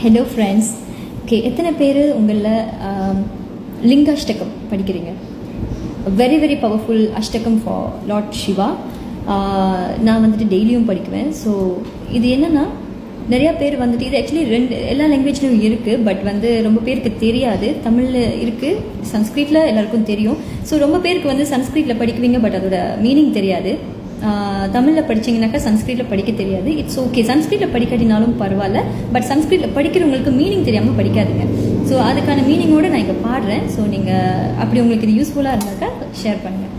Hello friends. Okay, எத்தனை பேர் உங்களில் லிங்காஷ்டகம் படிக்கிறீங்க? Very very powerful ashtakam for lord Shiva. நான் வந்துட்டு டெய்லியும் படிக்குவேன். ஸோ இது என்னென்னா, நிறையா பேர் வந்துட்டு இது ஆக்சுவலி எல்லா லாங்குவேஜ்லையும் இருக்குது. பட் ரொம்ப பேருக்கு தெரியாது. தமிழில் இருக்குது, சன்ஸ்கிரிட்டில் எல்லாருக்கும் தெரியும். ஸோ ரொம்ப பேருக்கு சன்ஸ்கிரிட்டில் படிக்குவீங்க, பட் அதோட மீனிங் தெரியாது. தமிழில் படிச்சிங்கனாக்கா சன்ஸ்கிரிட்டில் படிக்க தெரியாது. இட்ஸ் ஓகே, சன்ஸ்கிரிட்டில் படிக்காட்டினாலும் பரவாயில்ல. பட் சன்ஸ்கிரிட்டில் படிக்கிறவங்களுக்கு மீனிங் தெரியாமல் படிக்காதுங்க. ஸோ அதுக்கான மீனிங்கோடு நான் இங்கே பாடுறேன். ஸோ நீங்கள் அப்படி உங்களுக்கு இது யூஸ்ஃபுல்லாக இருந்தாக்கா ஷேர் பண்ணுங்கள்.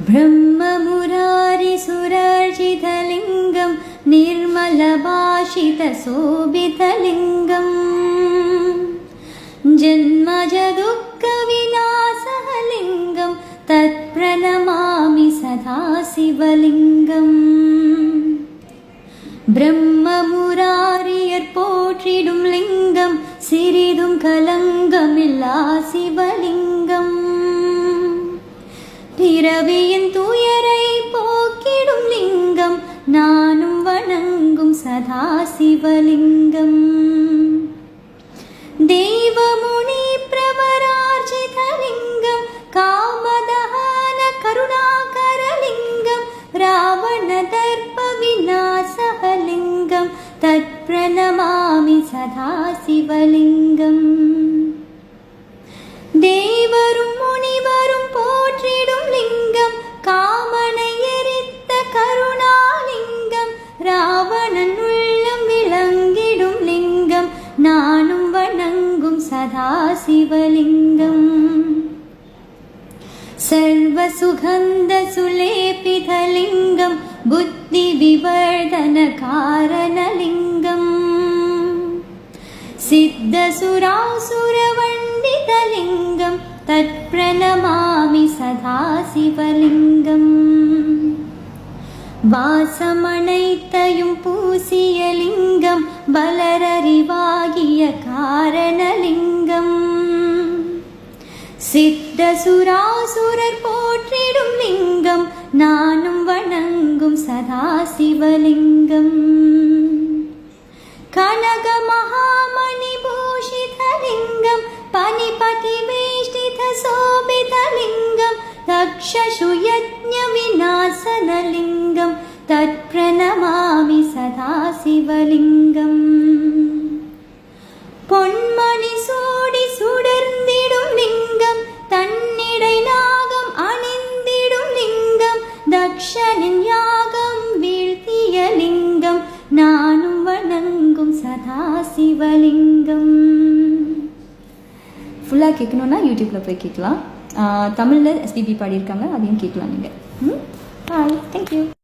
ब्रह्ममुरारि सुरार्जितलिङ्गं निर्मलभाषितशोभितलिङ्गम् जन्मजदुःखविनाशलिङ्गं तत्प्रणमामि सदा शिवलिङ्गम्. ब्रह्ममुरारियर् போற்றிடும் லிங்கம் சிறிதும் கலங்கமில்லா சிவலிங்கம். பிறவியின் துயரை போக்கிடும் லிங்கம் நானும் வணங்கும் சதா சிவலிங்கம். தேவமுனி பிரவரார்ஜிதலிங்கம் காமதஹன கருணாகரலிங்கம் ராவண தர்ப்ப விநாசலிங்கம் தத்ப்ரணமாமி சதா சிவலிங்கம். தேவரும் முனிவரும் போற்றிடும் லிங்கம் காமனை எரித்த கருணாலிங்கம் ராவணன் உள்ளம் விளங்கிடும் லிங்கம் நானும் வணங்கும் சதா சிவலிங்கம். சர்வ சுகந்த சுலேபிதலிங்கம் புத்தி விவர்தன காரணலிங்கம் सिद्धसुरासुरवण्डितलिङ्गं तत्प्रणमामि सदा शिवलिङ्गम्. வாசமனைத்தையும் பூசிய லிங்கம் பலரறிவாகிய காரணலிங்கம். சித்தசுராசுரர் போற்றிடும் லிங்கம் நானும் வணங்கும் சதா சிவலிங்கம். கனக மகாமணி பூஷிதலிங்கம் பனிபதி வேஷ்டித சோபிதலிங்கம் தக்ஷசு யஜ்ஞ விநாசனலிங்கம் தத்ப்ரணமாமி சதா சிவலிங்கம். பொன்மணி சூடி சுடர்ந்திடும் லிங்கம் தன்னிடை நாகம் அணிந்திடும் லிங்கம் தக்ஷனின் யாகம் வீழ்த்திய லிங்கம் நானும் வணங்கும் சதா சிவலிங்கம். ஃபுல்லாக கேட்கணுன்னா யூடியூப்பில் போய் கேட்கலாம். தமிழில் எஸ்பிபி பாடியிருக்காங்க, அதையும் கேட்கலாம் நீங்கள். பாய், தேங்க்யூ.